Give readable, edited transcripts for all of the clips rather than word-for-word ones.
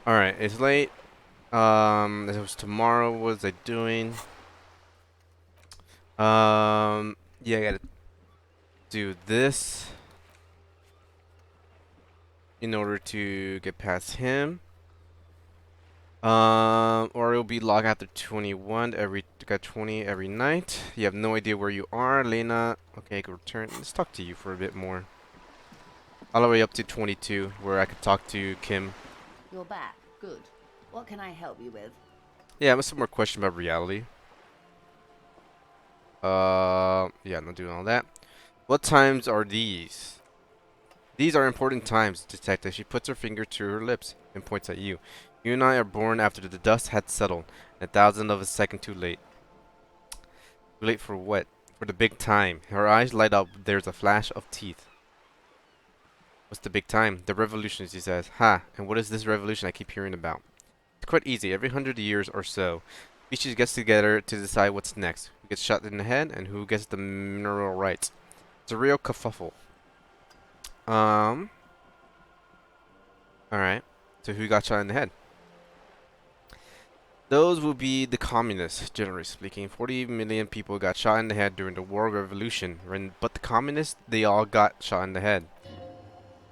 Alright, it's late. It was tomorrow. What was I doing? Yeah, I gotta do this in order to get past him. Or it'll be log after 21 got 20 every night. You have no idea where you are, Lena. Okay, I can return. Let's talk to you for a bit more. All the way up to 22, where I could talk to Kim. You're back. Good. What can I help you with? Yeah, some more question about reality. Yeah, not doing all that. What times are these? These are important times, detective. She puts her finger to her lips and points at you. You and I are born after the dust had settled, a thousandth of a second too late. Too late for what? For the big time. Her eyes light up. There's a flash of teeth. What's the big time? The revolution, she says. Ha, and what is this revolution I keep hearing about? It's quite easy. Every 100 years or so, species gets together to decide what's next. Who gets shot in the head and who gets the mineral rights. It's a real kerfuffle. Um, alright. So who got shot in the head? Those would be the communists, generally speaking. 40 million people got shot in the head during the World Revolution, but the communists, they all got shot in the head.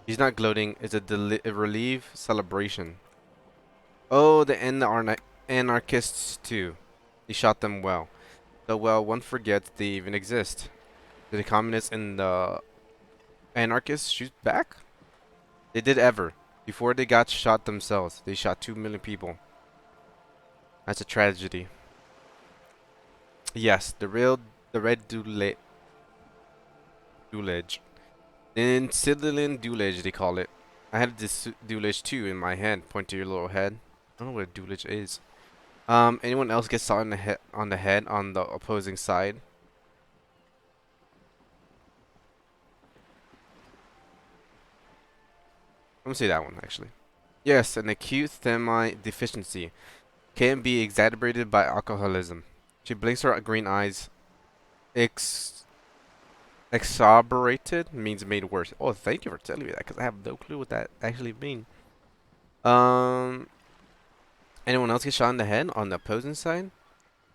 He's not gloating, it's a relief celebration. Oh, the anarchists too. He shot them well. So well, one forgets they even exist. Did the communists and the anarchists shoot back? They did ever. Before they got shot themselves, they shot 2 million people. That's a tragedy. Yes, the red doolage. In Sidlin doolage, they call it. I had this doolage too in my hand. Point to your little head. I don't know what a doolage is. Anyone else get shot in the head on the opposing side? Let me say that one actually. Yes, an acute themi deficiency can be exacerbated by alcoholism. She blinks her green eyes. Ex Exacerbated means made worse. Oh, thank you for telling me that, because I have no clue what that actually means. Um, anyone else get shot in the head on the opposing side?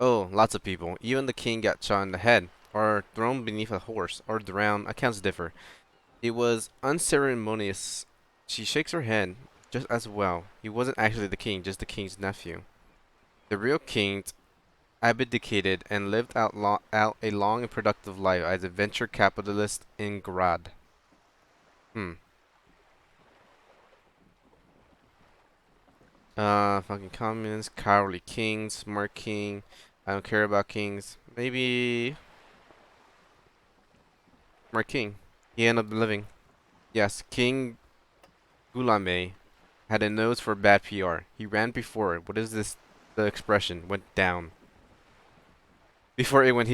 Oh, lots of people. Even the king got shot in the head, or thrown beneath a horse, or drowned. Accounts differ. It was unceremonious. She shakes her head, just as well. He wasn't actually the king, just the king's nephew. The real king abdicated and lived out a long and productive life as a venture capitalist in Grad. Hmm. Fucking communists, cowardly kings, smart king. I don't care about kings. Maybe smart king. He ended up living. Yes, King Gulame had a nose for bad PR. He ran before it. What is this? The expression went down. He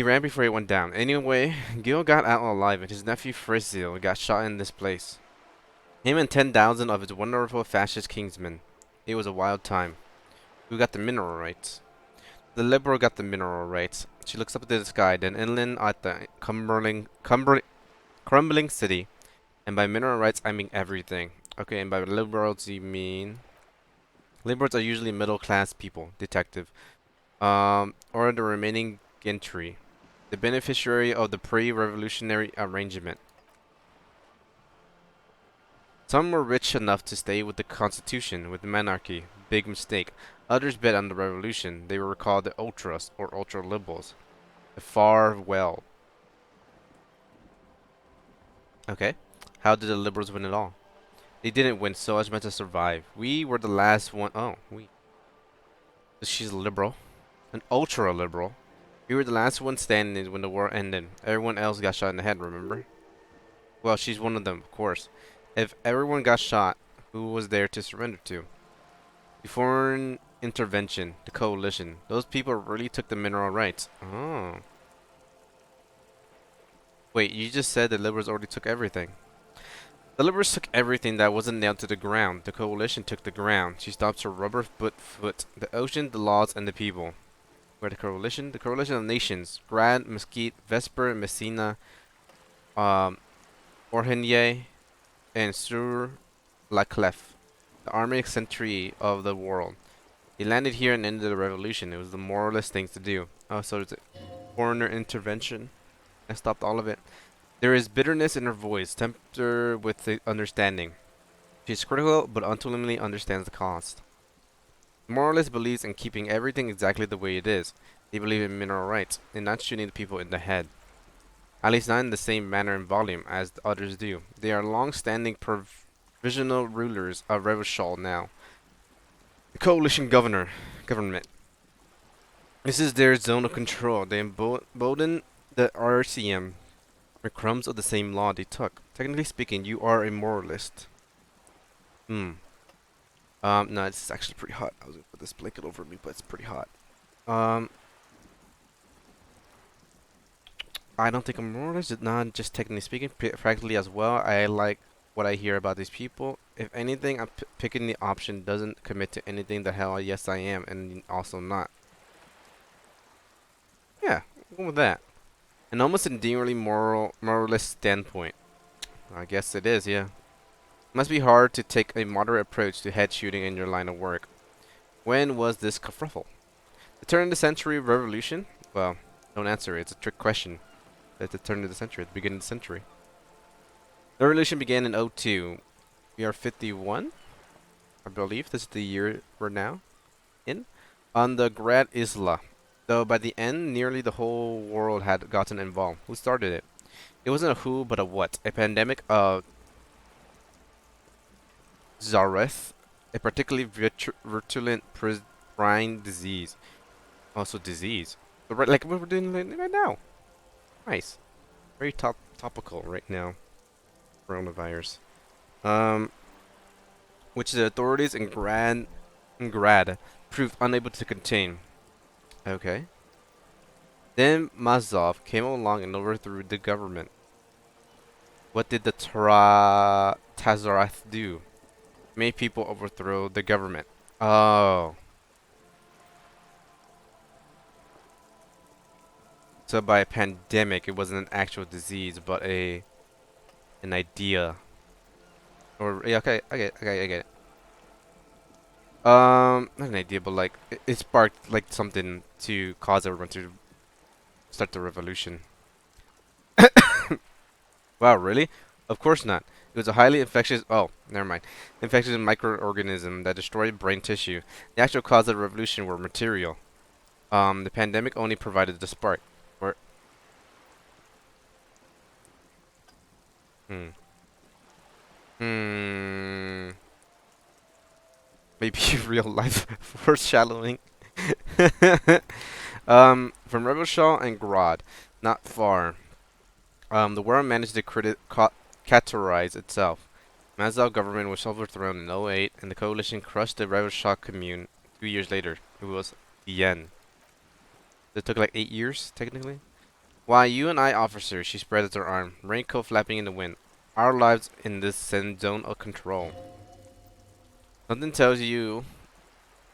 ran before it went down. Anyway, Gil got out alive, and his nephew Frizil got shot in this place. Him and 10,000 of his wonderful fascist kingsmen. It was a wild time. Who got the mineral rights? The liberal got the mineral rights. She looks up at the sky, then inland at the crumbling city. And by mineral rights, I mean everything. Okay, and by liberals, you mean... Liberals are usually middle-class people, detective. Or the remaining gentry. The beneficiary of the pre-revolutionary arrangement. Some were rich enough to stay with the constitution, with the monarchy. Big mistake. Others bet on the revolution. They were called the ultras, or ultra-liberals. The far well. Okay. How did the liberals win it all? They didn't win so as meant to survive. We were the last one. Oh, we. She's a liberal. An ultra-liberal. We were the last one standing when the war ended. Everyone else got shot in the head, remember? Well, she's one of them, of course. If everyone got shot, who was there to surrender to? The foreign intervention, the coalition. Those people really took the mineral rights. Oh. Wait, you just said the liberals already took everything. The liberals took everything that wasn't nailed to the ground. The coalition took the ground. She stops her rubber foot. The ocean, the laws, and the people. Where the coalition? The coalition of nations. Grad, Mesquite, Vesper, Messina, um, Orhenye, and Sur La Clef. the army century of the world. He landed here and ended the revolution. It was the moralist things to do. Oh, so it's a foreigner intervention. I stopped all of it. There is bitterness in her voice, tempered with the understanding. She is critical, but ultimately understands the cost. The moralist believes in keeping everything exactly the way it is. They believe in mineral rights, and not shooting the people in the head. At least not in the same manner and volume as the others do. They are long-standing provisional rulers of Revachol now. The coalition government. This is their zone of control. They embolden the RCM with crumbs of the same law they took. Technically speaking, you are a moralist. Hmm. No, it's actually pretty hot. I was gonna put this blanket over me, but it's pretty hot. Um, I don't think I'm moralist. Not just technically speaking, practically as well. I like what I hear about these people. If anything, I'm picking the option doesn't commit to anything. The hell, yes, I am, and also not. Yeah, we'll go with that. An almost endearingly moralist standpoint. I guess it is, yeah. Must be hard to take a moderate approach to head shooting in your line of work. When was this kerfuffle? The turn of the century revolution? Well, don't answer. It's a trick question. At the turn of the century, at the beginning of the century. The revolution began in '02. We are 51, I believe. This is the year we're now in. On the Grad Isla. Though by the end, nearly the whole world had gotten involved. Who started it? It wasn't a who, but a what. A pandemic of Zareth. A particularly virulent brine disease. Also disease. So like what we're doing right now. Nice. Very topical right now. Coronavirus. Um, which the authorities in Grad proved unable to contain. Okay. Then Mazov came along and overthrew the government. What did the Tazarath do? Made people overthrow the government. Oh. So by a pandemic, it wasn't an actual disease, but an idea. Or yeah, okay, I get it. Not an idea, but like it sparked like something to cause everyone to start the revolution. Wow, really? Of course not. It was a highly infectious. Oh, never mind. Infectious microorganism that destroyed brain tissue. The actual cause of the revolution were material. The pandemic only provided the spark. Or hmm. Hmm. Maybe real life foreshadowing. From Rebel Shaw and Grod, not far. The world managed to categorize itself. Mazal government was overthrown in '08, and the coalition crushed the Rebel Shah commune 2 years later. It was the end. It took like 8 years, technically. Why, you and I, officer, she spreads her arm, raincoat flapping in the wind. Our lives in this zone of control. Something tells you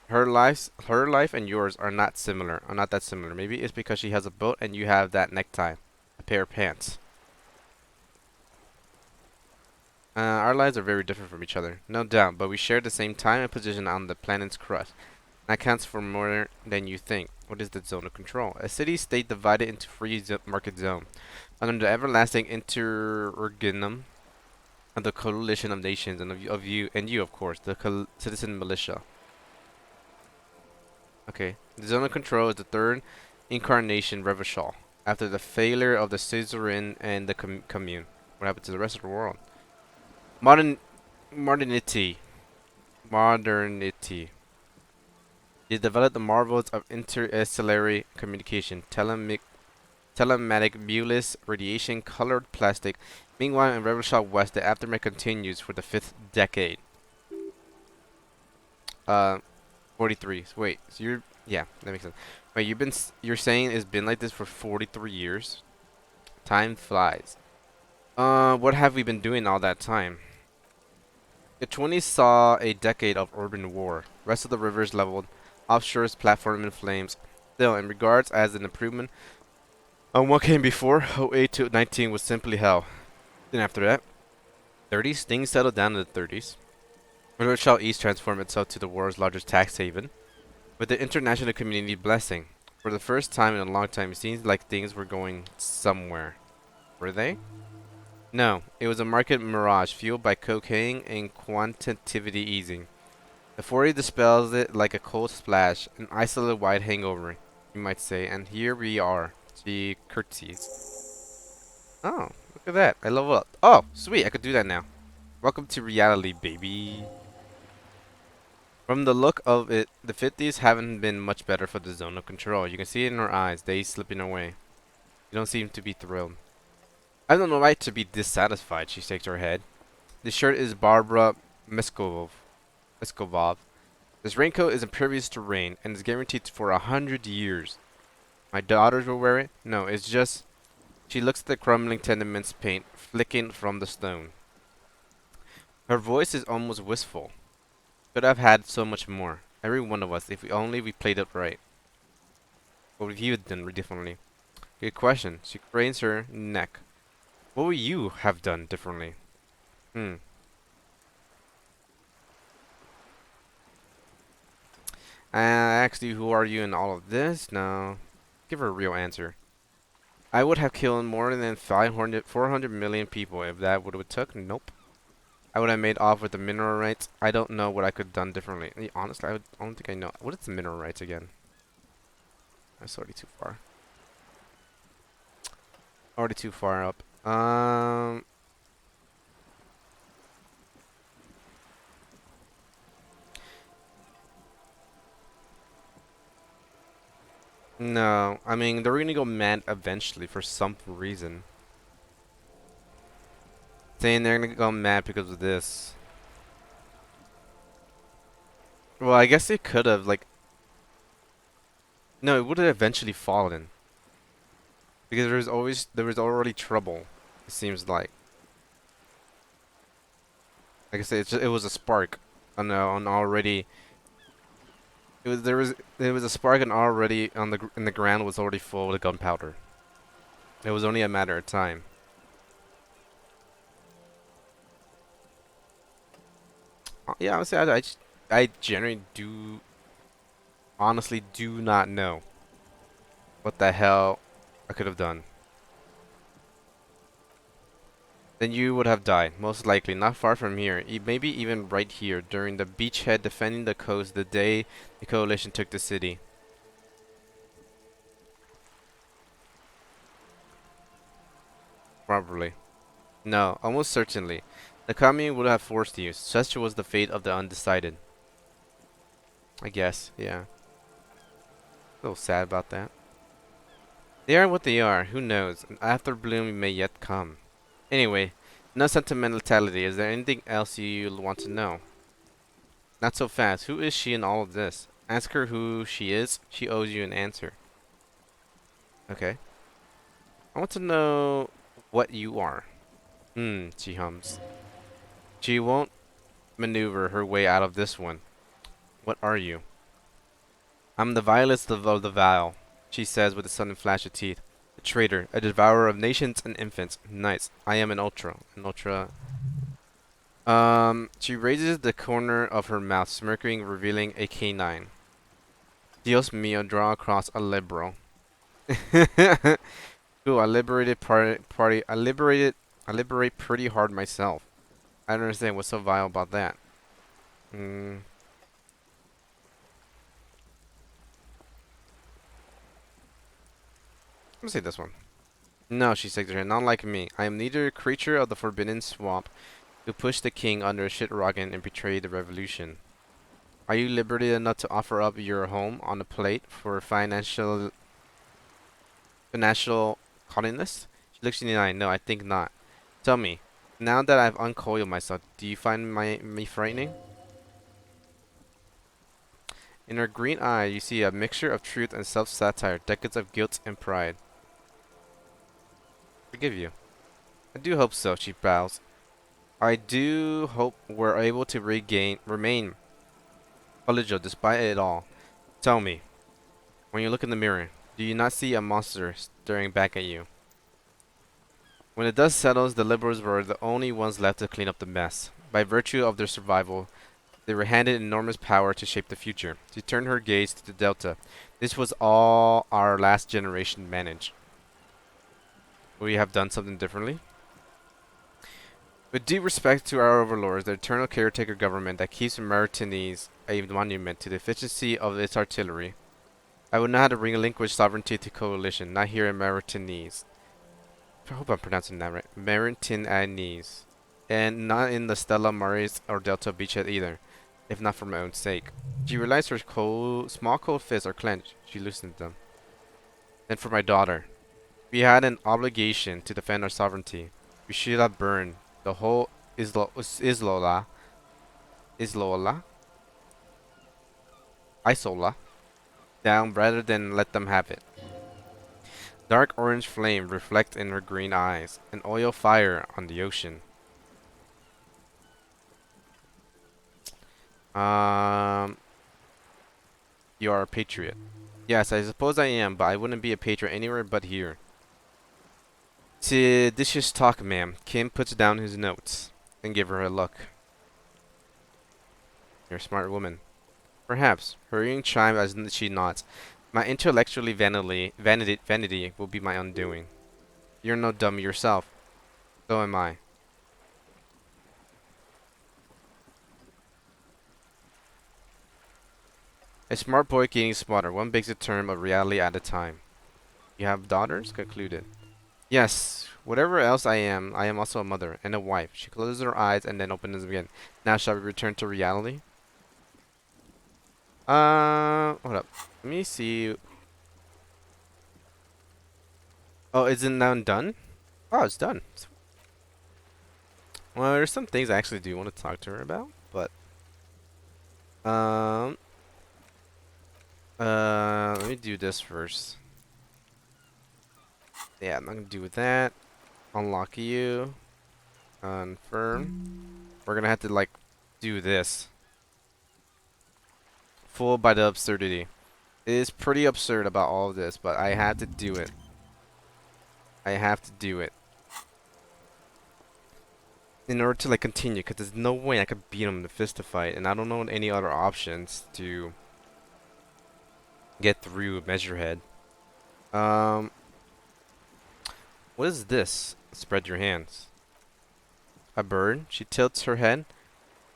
her life and yours are not similar, are not that similar. Maybe it's because she has a boat and you have that necktie, a pair of pants. Our lives are very different from each other, no doubt, but we share the same time and position on the planet's crust. That counts for more than you think. What is the zone of control? A city-state divided into free market zone, under the everlasting interorganum of the coalition of nations and of you, and you, of course, the citizen militia. Okay, the zone of control is the third incarnation Revachol, after the failure of the suzerain and the commune. What happened to the rest of the world? Modern modernity. Modernity. They developed the marvels of interstellar communication, telematic viewless radiation, colored plastic. Meanwhile, in Revolution West, the aftermath continues for the fifth decade. Uh, 43. So wait, so yeah, that makes sense. Wait, you're saying it's been like this for 43 years? Time flies. What have we been doing all that time? The 20s saw a decade of urban war. Rest of the rivers leveled, offshore's platform in flames. Still, in regards as an improvement on what came before, '08 to '19 was simply hell. Then after that, '30s, things settled down in the '30s. Whether shall East transform itself to the world's largest tax haven? With the international community blessing. For the first time in a long time, it seems like things were going somewhere. Were they? No, it was a market mirage fueled by cocaine and quantitativity easing. The 40 dispels it like a cold splash, an isolated white hangover, you might say, and here we are. She curtsies. Oh, look at that. I level up. Oh, sweet, I could do that now. Welcome to reality, baby. From the look of it, the 50s haven't been much better for the zone of control. You can see it in her eyes, days slipping away. You don't seem to be thrilled. I don't know right to be dissatisfied, she shakes her head. This shirt is Barbara Miskovov. This raincoat is impervious to rain and is guaranteed for 100 years. My daughters will wear it? No, it's just... She looks at the crumbling tenement's paint flicking from the stone. Her voice is almost wistful. Could have had so much more. Every one of us, if we played it right. What would you have done differently? Good question. She cranes her neck. What would you have done differently? Hmm. Actually, who are you in all of this? No. Give her a real answer. I would have killed more than 400 million people if that would have took. Nope. I would have made off with the mineral rights. I don't know what I could have done differently. Honestly, I don't think I know. What is the mineral rights again? That's already too far. Already too far up. No. I mean, they're gonna go mad eventually for some reason. Saying they're gonna go mad because of this. Well, I guess they could have, like... No, it would have eventually fallen. Because there was already trouble. It seems like. Like I said, it was a spark on already. There was a spark and already in the ground was already full with gunpowder. It was only a matter of time. Yeah, honestly, I generally do honestly do not know what the hell I could have done. Then you would have died, most likely, not far from here, maybe even right here, during the beachhead defending the coast the day the coalition took the city. Probably. No, almost certainly. The commune would have forced you. Such was the fate of the undecided. I guess, yeah. A little sad about that. They are what they are, who knows? An after bloom may yet come. Anyway, no sentimentality. Is there anything else you want to know? Not so fast. Who is she in all of this? Ask her who she is. She owes you an answer. Okay. I want to know what you are. She hums. She won't maneuver her way out of this one. What are you? I'm the vilest of the vile, she says with a sudden flash of teeth. A traitor, a devourer of nations and infants. Nice. I am an ultra. An ultra. She raises the corner of her mouth, smirking, revealing a canine. Dios mío, draw across a liberal. Cool, I liberated party. I liberate pretty hard myself. I don't understand what's so vile about that. Let me say this one. No, she shakes her head. Not like me. I am neither a creature of the forbidden swamp who pushed the king under a shit rocket and betrayed the revolution. Are you liberated enough to offer up your home on a plate for financial colonists? She looks you in the eye. No, I think not. Tell me, now that I've uncoiled myself, do you find me frightening? In her green eye, you see a mixture of truth and self-satire, decades of guilt and pride. Forgive you. I do hope so, she bows. I do hope we're able to remain collegial despite it all. Tell me, when you look in the mirror, do you not see a monster staring back at you? When the dust settles, the liberals were the only ones left to clean up the mess. By virtue of their survival, They were handed enormous power to shape the future. She turned her gaze to the Delta. This was all our last generation managed. We have done something differently. With due respect to our overlords, the eternal caretaker government that keeps Maritinese a monument to the efficiency of its artillery, I would not have to relinquish sovereignty to coalition, not here in Maritinese. I hope I'm pronouncing that right. Maritinese. And not in the Stella Maris or Delta beachhead either, if not for my own sake. She realized her small cold fists are clenched. She loosened them. Then for my daughter. We had an obligation to defend our sovereignty. We should have burned the whole Islola, Isola, down rather than let them have it. Dark orange flame reflect in her green eyes, an oil fire on the ocean. You are a patriot. Yes, I suppose I am, but I wouldn't be a patriot anywhere but here. Seditious talk, ma'am. Kim puts down his notes and give her a look. You're a smart woman. Perhaps. Hurrying chime as she nods. My intellectually vanity will be my undoing. You're no dummy yourself. So am I. A smart boy getting smarter. One basic term of reality at a time. You have daughters? Concluded. Yes. Whatever else I am also a mother and a wife. She closes her eyes and then opens them again. Now shall we return to reality? Hold up. Let me see. Oh, is it now done? Oh, it's done. Well, there's some things I actually do want to talk to her about, but um, let me do this first. Yeah, I'm not gonna do with that. Unlock you. Confirm. We're gonna have to like do this. Fooled by the absurdity. It is pretty absurd about all of this, but I have to do it. I have to do it. In order to like continue, because there's no way I could beat him in the fist fight, and I don't know any other options to get through Measurehead. What is this? Spread your hands. A bird. She tilts her head.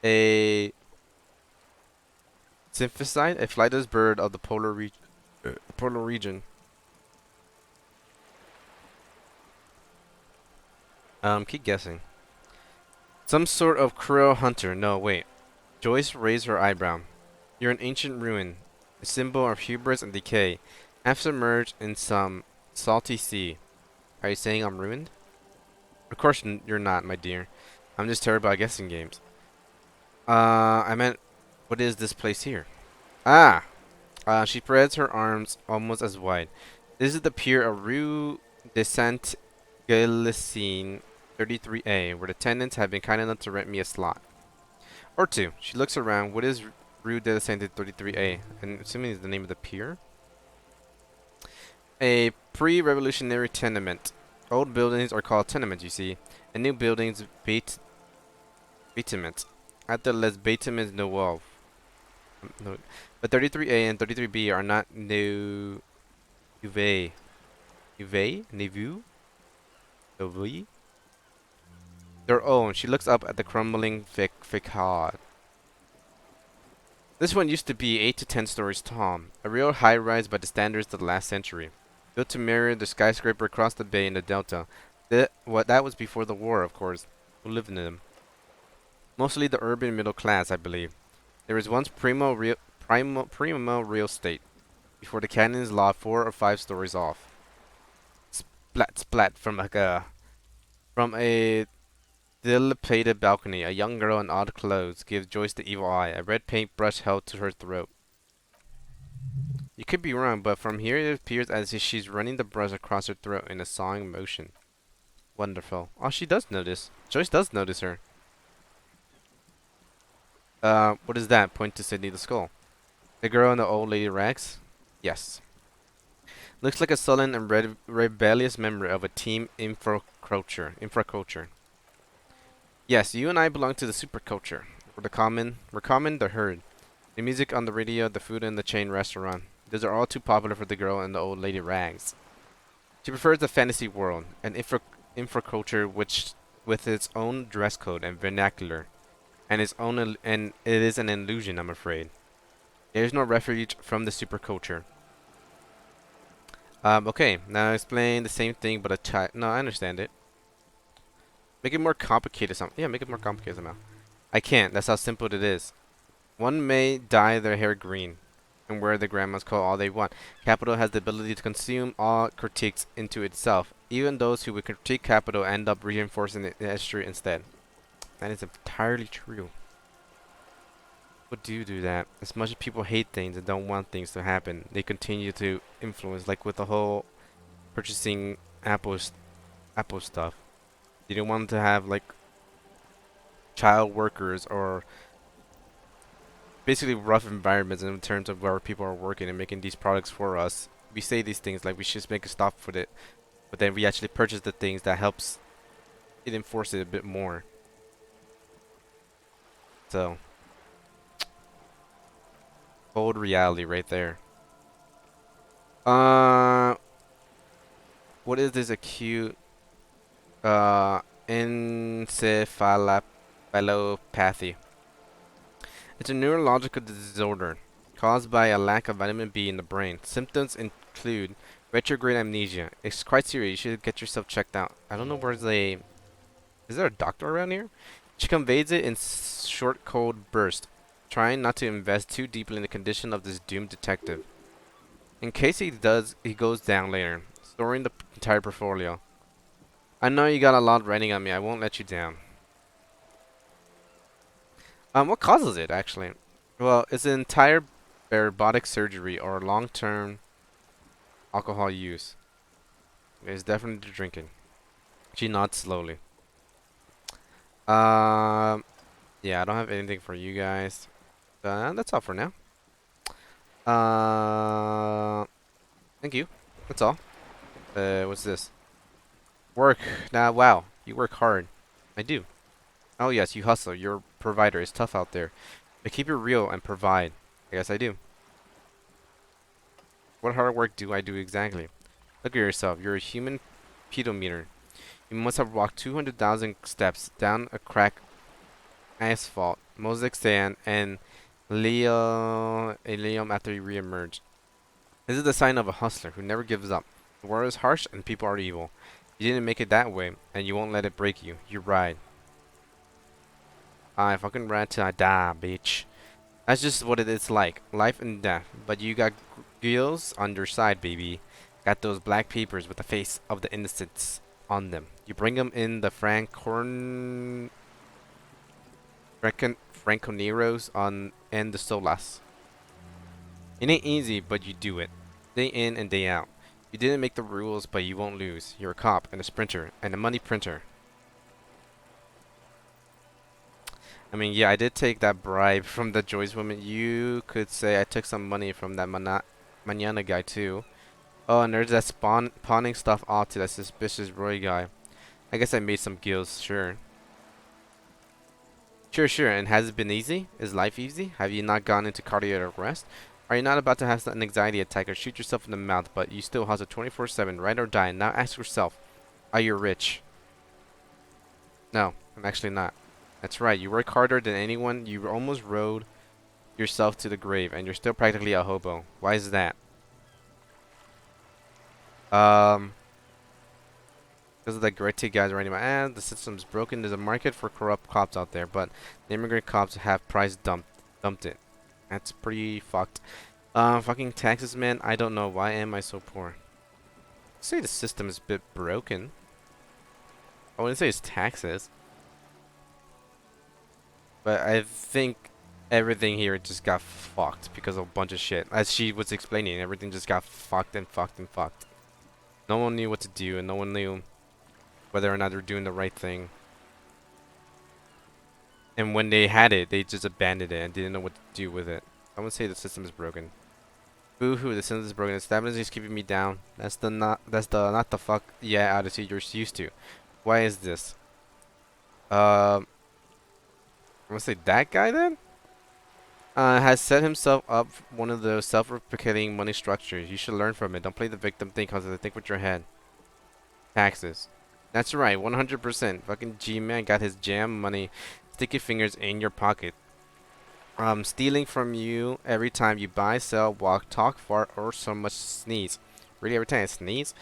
A symphycide, a flightless bird of the polar region. Keep guessing. Some sort of cruel hunter. No, wait. Joyce raised her eyebrow. You're an ancient ruin, a symbol of hubris and decay, half submerged in some salty sea. Are you saying I'm ruined? Of course you're not, my dear. I'm just terrible at guessing games. I meant, what is this place here? Ah! She spreads her arms almost as wide. This is the pier of Rue de Saint Glycine 33A, where the tenants have been kind enough to rent me a slot. Or two. She looks around. What is Rue de Saint 33A? And assuming is the name of the pier? A pre-revolutionary tenement. Old buildings are called tenements, you see, and new buildings bâtiments. After les bâtiments nouveaux. No, but 33A and 33B are not new. Nouveau. Nouveau? Their own. She looks up at the crumbling facade. This one used to be 8 to 10 stories tall, a real high-rise by the standards of the last century. Built to mirror the skyscraper across the bay in the delta. That was before the war, of course. Who lived in them? Mostly the urban middle class, I believe. There was once primo real estate, before the cannons law 4 or 5 stories off. Splat splat from a dilapidated balcony. A young girl in odd clothes gives Joyce the evil eye, a red paintbrush held to her throat. You could be wrong, but from here it appears as if she's running the brush across her throat in a sawing motion. Wonderful. Oh, she does notice. Joyce does notice her. What is that? Point to Sydney the Skull. The girl in the old lady rags? Yes. Looks like a sullen and rebellious member of a team infraculture. Yes, you and I belong to the superculture. We're common, the herd. The music on the radio, the food in the chain restaurant. Those are all too popular for the girl in the old lady rags. She prefers the fantasy world, an infraculture which, with its own dress code and vernacular, and and it is an illusion, I'm afraid. There is no refuge from the superculture. Okay, now explain the same thing, but a child. No, I understand it. Make it more complicated somehow. Yeah, make it more complicated somehow. I can't. That's how simple it is. One may dye their hair green and wear the grandma's coat all they want. Capital has the ability to consume all critiques into itself. Even those who would critique capital end up reinforcing the history instead. That is entirely true. People do that. As much as people hate things and don't want things to happen, they continue to influence. Like with the whole purchasing Apple stuff. You don't want to have like child workers or basically rough environments in terms of where people are working and making these products for us. We say these things like we should make a stop for it, but then we actually purchase the things that helps it enforce it a bit more. So, cold reality right there. Uh, what is this acute encephalopathy? It's a neurological disorder caused by a lack of vitamin B in the brain. Symptoms include retrograde amnesia. It's quite serious. You should get yourself checked out. I don't know where's a... Is there a doctor around here? She conveys it in short, cold bursts, trying not to invest too deeply in the condition of this doomed detective. In case he does, he goes down later, storing the entire portfolio. I know you got a lot riding on me. I won't let you down. What causes it, actually? Well, it's an entire robotic surgery or long-term alcohol use. It's definitely drinking. She nods slowly. Um, yeah, I don't have anything for you guys. That's all for now. Uh, thank you. That's all. What's this? Work. Now, wow, you work hard. I do. Oh yes, you hustle. You're a provider. It's tough out there. But keep it real and provide. I guess I do. What hard work do I do exactly? Look at yourself. You're a human pedometer. You must have walked 200,000 steps down a cracked asphalt, mosaic sand, and Elysium after you re-emerge. This is the sign of a hustler who never gives up. The world is harsh and people are evil. You didn't make it that way, and you won't let it break you. You ride. I fucking ride till I die, bitch. That's just what it is like. Life and death. But you got gills on your side, baby. Got those black papers with the face of the innocents on them. You bring them in the Franconeros on and the Solas. It ain't easy, but you do it. Day in and day out. You didn't make the rules, but you won't lose. You're a cop and a sprinter and a money printer. I mean, yeah, I did take that bribe from the Joyce woman. You could say I took some money from that Manana guy too. Oh, and there's that pawning stuff off to that suspicious Roy guy. I guess I made some gills, sure. Sure. And has it been easy? Is life easy? Have you not gone into cardiac arrest? Are you not about to have an anxiety attack or shoot yourself in the mouth, but you still hustle 24/7, ride or die? Now ask yourself, are you rich? No, I'm actually not. That's right, you work harder than anyone. You almost rode yourself to the grave, and you're still practically a hobo. Why is that? Um, because of the great guys writing about, the system's broken. There's a market for corrupt cops out there, but the immigrant cops have dumped it. That's pretty fucked. Fucking taxes, man. I don't know. Why am I so poor? I'd say the system is a bit broken. I wouldn't say it's taxes. But I think everything here just got fucked because of a bunch of shit. As she was explaining, everything just got fucked and fucked and fucked. No one knew what to do, and no one knew whether or not they were doing the right thing. And when they had it, they just abandoned it and didn't know what to do with it. I would say the system is broken. Boo-hoo, the system is broken. The stability is keeping me down. That's the not the fuck yeah attitude you're used to. Why is this? Um I'm gonna say that guy then? Has set himself up for one of those self-replicating money structures. You should learn from it. Don't play the victim thing, cause think with your head. Taxes. That's right, 100%. Fucking G-Man got his jam money, sticky fingers in your pocket. Stealing from you every time you buy, sell, walk, talk, fart, or so much sneeze. Really, every time I sneeze?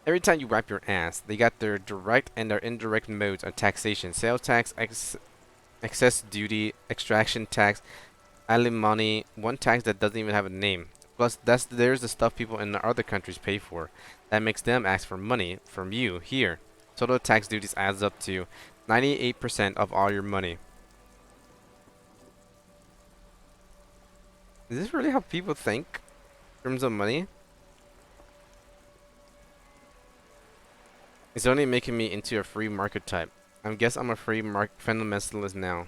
Every time you wipe your ass. They got their direct and their indirect modes of taxation. Sales tax, excess duty, extraction tax, alimony, one tax that doesn't even have a name. Plus, there's the stuff people in the other countries pay for. That makes them ask for money from you here. Total tax duties adds up to 98% of all your money. Is this really how people think in terms of money? It's only making me into a free market type. I guess I'm a free market fundamentalist now.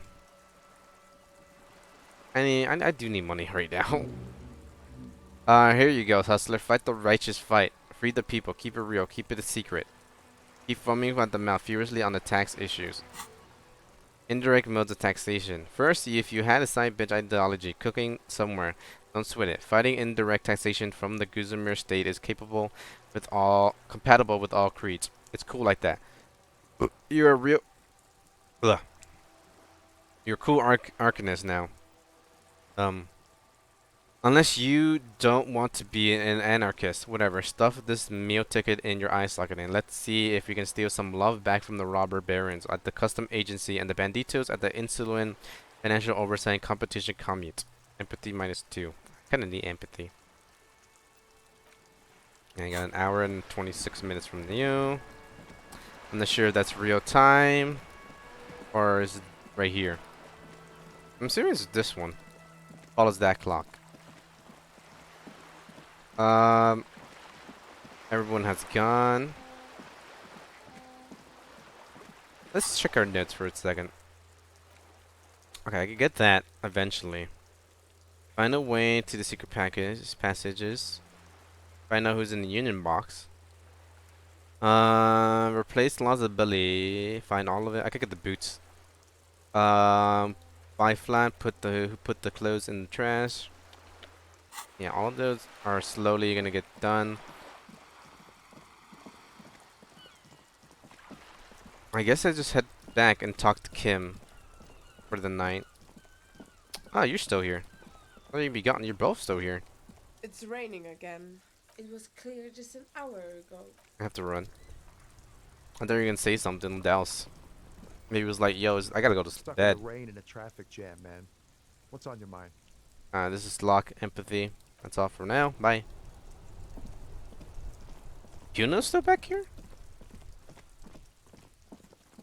I mean, I do need money right now. Here you go, hustler. Fight the righteous fight. Free the people. Keep it real. Keep it a secret. Keep foaming at the mouth furiously on the tax issues. Indirect modes of taxation. First, if you had a side bitch ideology cooking somewhere, don't sweat it. Fighting indirect taxation from the Guzumir state is compatible with all creeds. It's cool like that. You're a real, ugh. You're a cool arcanist now. Um, Unless you don't want to be an anarchist, whatever. Stuff this meal ticket in your eye socket and let's see if you can steal some love back from the robber barons at the custom agency and the banditos at the insulin financial oversight competition commute. Empathy -2. Kinda need empathy. And I got an hour and 26 minutes from you. I'm not sure if that's real time or is it right here. I'm assuming it's this one. Follows that clock. Um, Everyone has gone. Let's check our notes for a second. Okay, I can get that eventually. Find a way to the secret passages. Find out who's in the union box. Replace Laws ability. Find all of it. I could get the boots. Buy flat. Put the clothes in the trash. Yeah, all of those are slowly gonna get done. I guess I just head back and talk to Kim for the night. Oh, you're still here. Oh, you'd be gone. You're both still here. It's raining again. It was clear just an hour ago. I have to run. I thought you were gonna say something else. Maybe it was like, yo, I gotta go to Stuck in bed. the rain in a traffic jam, man. What's on your mind? This is Lock Empathy. That's all for now. Bye. Kuno's still back here?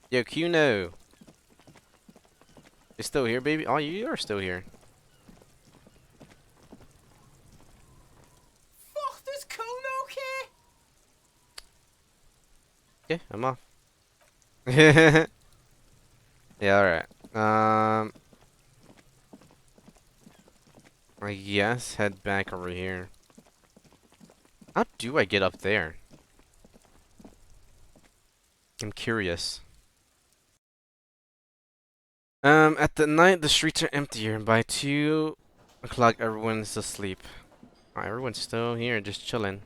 Yo, Kuno. You're still here, baby? Oh, you are still here. Fuck, this Kuno okay? Okay, I'm off. Yeah, alright. I guess head back over here. How do I get up there? I'm curious. At the night, the streets are emptier, and by 2 o'clock, everyone's asleep. Oh, everyone's still here, just chilling.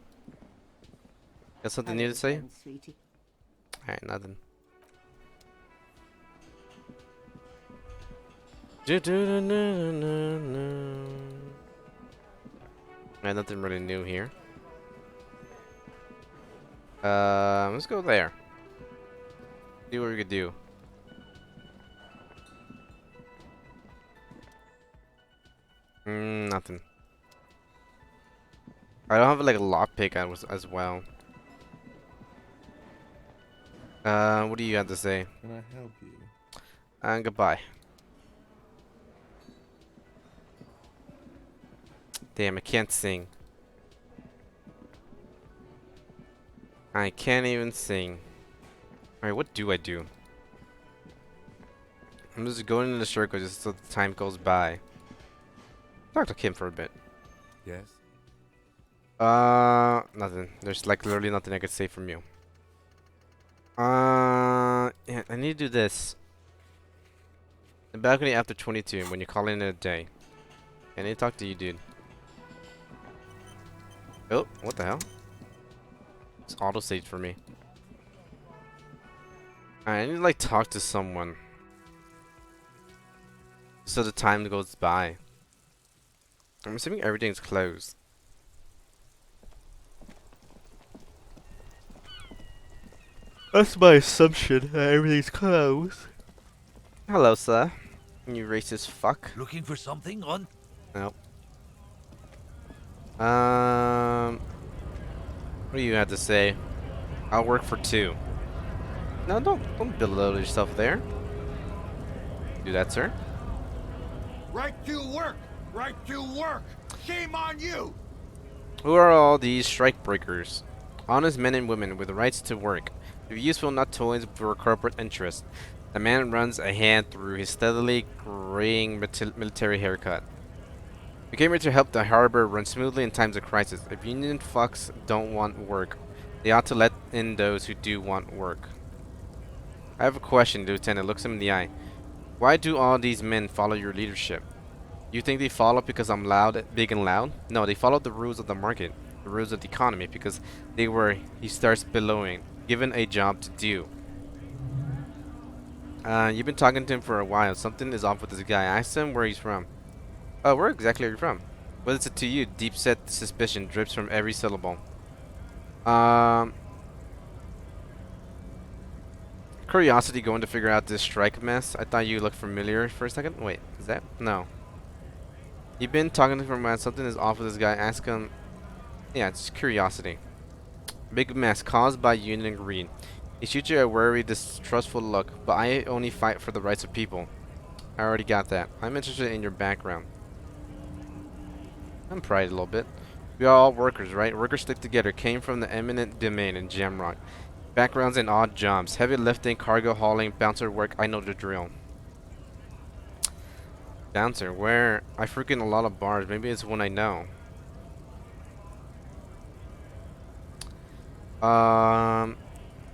Got something new to say? Again, sweetie. Alright, nothing. Alright, nothing really new here. Let's go there. See what we could do. Nothing. I don't have like a lockpick as well. What do you have to say? Can I help you? And goodbye. Damn, I can't sing. I can't even sing. Alright, what do I do? I'm just going in the circle just so the time goes by. Talk to Kim for a bit. Yes? Nothing. There's like literally nothing I could say from you. Yeah, I need to do this. The balcony after 22 when you're calling it a day. I need to talk to you, dude. Oh, what the hell? It's auto-saved for me. I need to like talk to someone. So the time goes by. I'm assuming everything's closed. That's my assumption, that everything's closed. Hello, sir. You racist fuck. Looking for something on? Nope. What do you have to say? I'll work for 2. No, don't belittle yourself there. Do that, sir. Right to work! Right to work! Shame on you! Who are all these strike breakers? Honest men and women with rights to work. To be useful, not toys for corporate interest. The man runs a hand through his steadily graying military haircut. We came here to help the harbor run smoothly in times of crisis. If union fucks don't want work, they ought to let in those who do want work. I have a question, the lieutenant looks him in the eye. Why do all these men follow your leadership? You think they follow because I'm loud, big and loud? No, they follow the rules of the market, the rules of the economy, because they were, he starts bellowing, given a job to do. You've been talking to him for a while. Something is off with this guy. Ask him where he's from. Oh, where exactly are you from? What is it to you? Deep-set suspicion drips from every syllable. Curiosity going to figure out this strike mess. I thought you looked familiar for a second. Wait, is that? No. You've been talking to him for a while. Something is off with this guy. Ask him. Yeah, it's curiosity. Big mess caused by union greed. He shoots you a worried, distrustful look, but I only fight for the rights of people. I already got that. I'm interested in your background. I'm pride a little bit. We are all workers, right? Workers stick together. Came from the eminent domain in Jamrock. Backgrounds in odd jobs. Heavy lifting, cargo hauling, bouncer work. I know the drill. Bouncer, where? I frequent a lot of bars. Maybe it's one I know.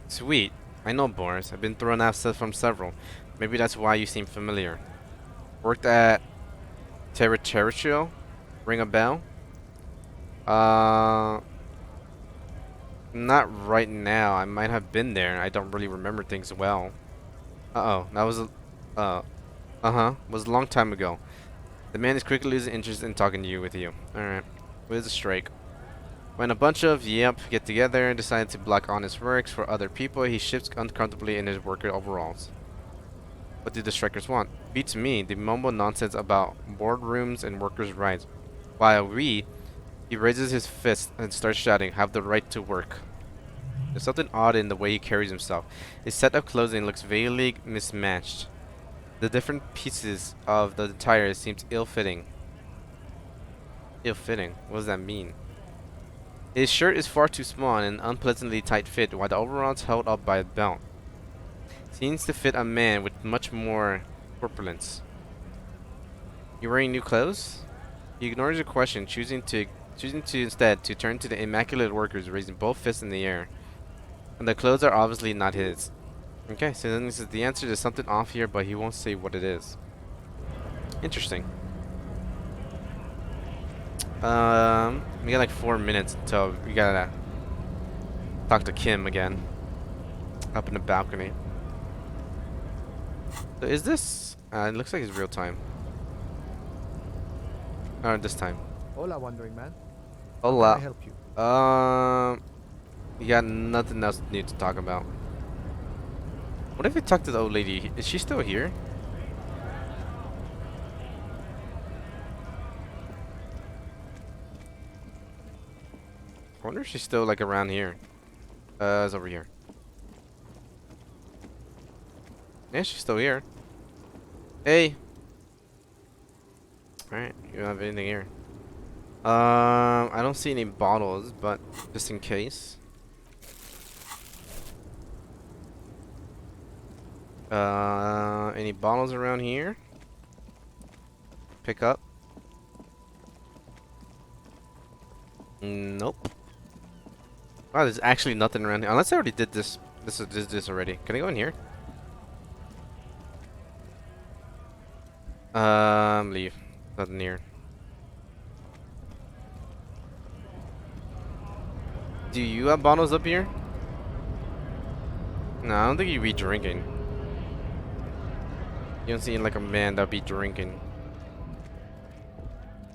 Sweet. I know bars. I've been thrown out from several. Maybe that's why you seem familiar. Worked at Territorial? Ring a bell? Not right now. I might have been there. I don't really remember things well. Uh-oh. That was a... Was a long time ago. The man is quickly losing interest in talking to you with you. Alright. What is a strike? When a bunch of yep get together and decide to block honest works for other people, he shifts uncomfortably in his worker overalls. What do the strikers want? Beats me. They mumble nonsense about boardrooms and workers' rights. While he raises his fist and starts shouting, have the right to work. There's something odd in the way he carries himself. His set of clothing looks vaguely mismatched. The different pieces of the attire seems ill-fitting. Ill-fitting? What does that mean? His shirt is far too small and an unpleasantly tight fit, while the overalls held up by a belt. Seems to fit a man with much more corpulence. You wearing new clothes? He ignores your question, choosing to instead to turn to the immaculate workers, raising both fists in the air. And the clothes are obviously not his. Okay, so then this is the answer. There's something off here, but he won't say what it is. Interesting. We got like 4 minutes until we gotta talk to Kim again. Up in the balcony. So is this? It looks like it's real time. Or this time. Hola, wandering man. How can I Hola. help you? You got nothing else new to talk about. What if we talk to the old lady? Is she still here? I wonder if she's still like around here. It's over here. Yeah, she's still here. Hey. Alright, you don't have anything here. I don't see any bottles, but just in case. Any bottles around here? Pick up. Nope. Wow, there's actually nothing around here. Unless I already did this. This already. Can I go in here? Leave. Nothing here. Do you have bottles up here? No, I don't think you'd be drinking. You don't seem like a man that'd be drinking.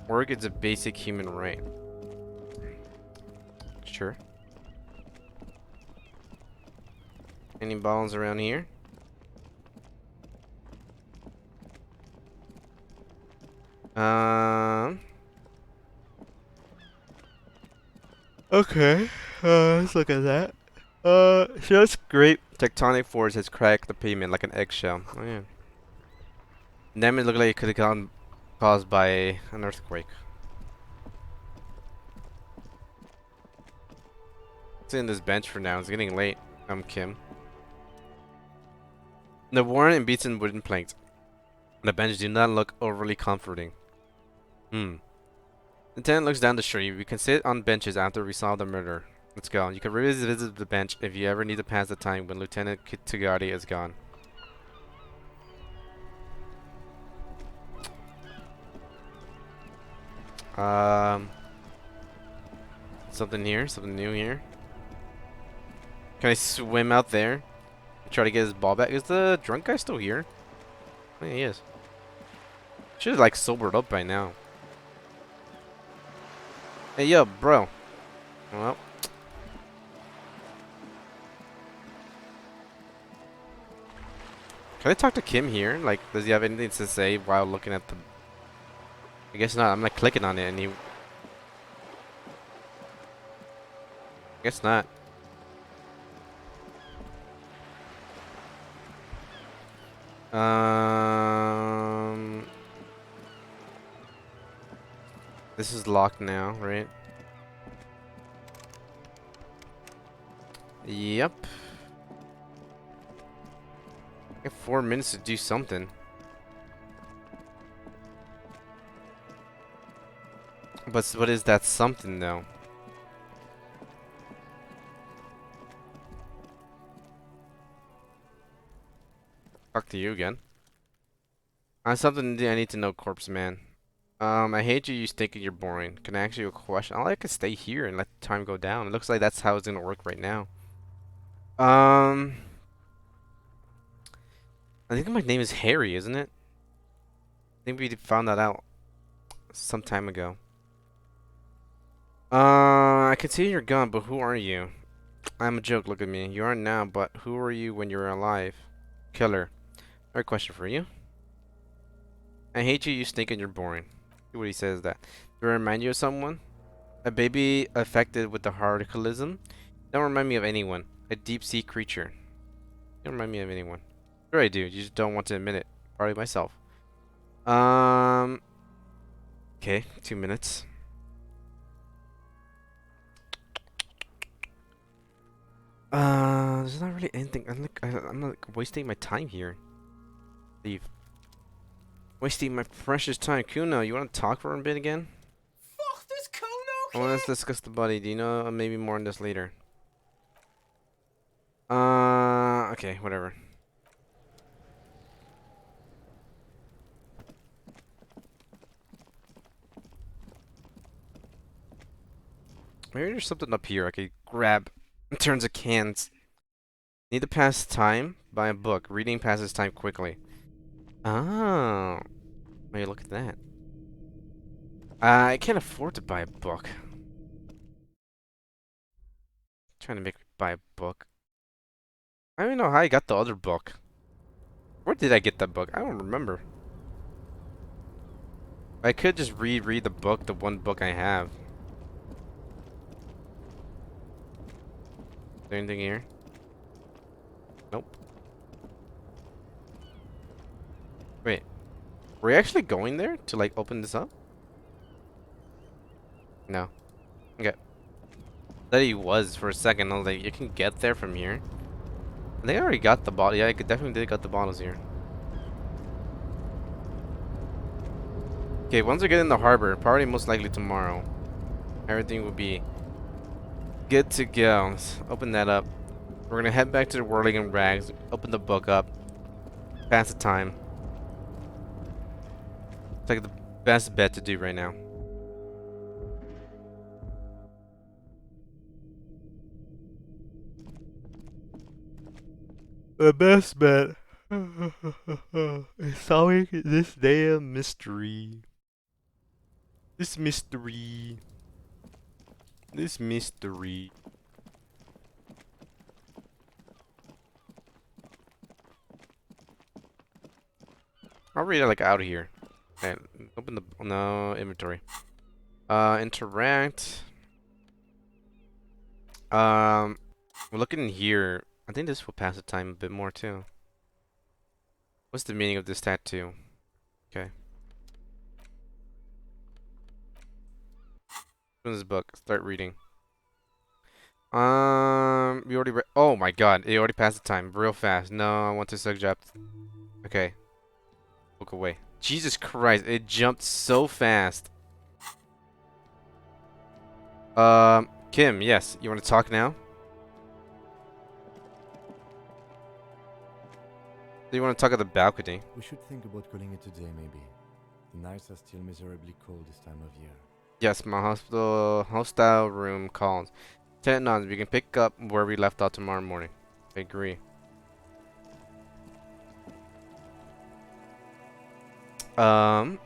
Work is a basic human right. Sure. Any bottles around here? Okay. Let's look at that. So that's great. Tectonic force has cracked the pavement like an eggshell. Oh yeah. Damage looked like it could have gone caused by an earthquake. Let's in this bench for now. It's getting late. I'm Kim. The worn and beaten wooden planks. The bench do not look overly comforting. The tenant looks down the street. We can sit on benches after we solve the murder. Let's go. You can revisit the bench if you ever need to pass the time when Lieutenant Tugati is gone. Something here? Something new here? Can I swim out there? Try to get his ball back? Is the drunk guy still here? I think he is. Should have like sobered up by now. Hey, yo, bro. Well. Can I talk to Kim here? Like, does he have anything to say while looking at the... I guess not. I'm like clicking on it and he... Guess not. This is locked now, right? Yep. I have 4 minutes to do something. But what is that something though? Talk to you again. Something I need to know, corpse man. I hate you thinking you're boring. Can I ask you a question? I like to stay here and let the time go down. It looks like that's how it's gonna work right now. I think my name is Harry, isn't it? I think we found that out some time ago. I can see you're gone, but who are you? I'm a joke, look at me. You aren't now, but who were you when you were alive? Killer. Alright, question for you. I hate you stink and you're boring. See what he says that. Do I remind you of someone? A baby affected with the hearticism? Don't remind me of anyone. A deep sea creature. Don't remind me of anyone. Sure I do, you just don't want to admit it. Probably myself. Okay, 2 minutes. There's not really anything. I'm like wasting my time here. Leave. Wasting my precious time. Kuno, you want to talk for a bit again? Fuck this Kuno. I want to discuss the body. Do you know maybe more on this later? Okay, whatever. Maybe there's something up here I could grab in terms of cans. Need to pass time? Buy a book. Reading passes time quickly. Oh. Maybe look at that. I can't afford to buy a book. Trying to make me buy a book. I don't even know how I got the other book. Where did I get that book? I don't remember. I could just reread the book, the one book I have. Is there anything here? Nope. Wait. Were we actually going there to like open this up? No. Okay. That he was for a second. I was like, you can get there from here. I think I already got the bottle. Yeah, I could definitely did got the bottles here. Okay, once we get in the harbor, probably most likely tomorrow, everything will be good to go. Let's open that up. We're gonna head back to the Whirling and Rags, open the book up, pass the time. It's like the best bet to do right now. The best bet is solving this damn mystery. This mystery. This mystery. I'll read it like out of here. And open the no inventory. Interact. We're looking in here. I think this will pass the time a bit more too. What's the meaning of this tattoo? Okay. Open this book. Start reading. We already read. Oh my god, it already passed the time real fast. No, I want to subject. Okay. Look away. Jesus Christ, it jumped so fast. Kim, yes, you want to talk now? Do you want to talk at the balcony? We should think about calling it a day, maybe. The nights are still miserably cold this time of year. Yes, my hostile room calls. Tenant nods. We can pick up where we left off tomorrow morning. I agree. Double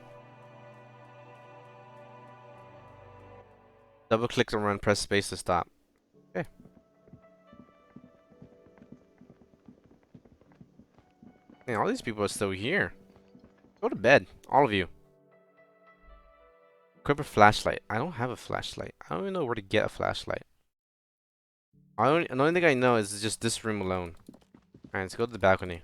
click to run. Press space to stop. Okay. Man, all these people are still here. Go to bed, all of you. Equip a flashlight. I don't have a flashlight. I don't even know where to get a flashlight. The only thing I know is just this room alone. Alright, let's go to the balcony.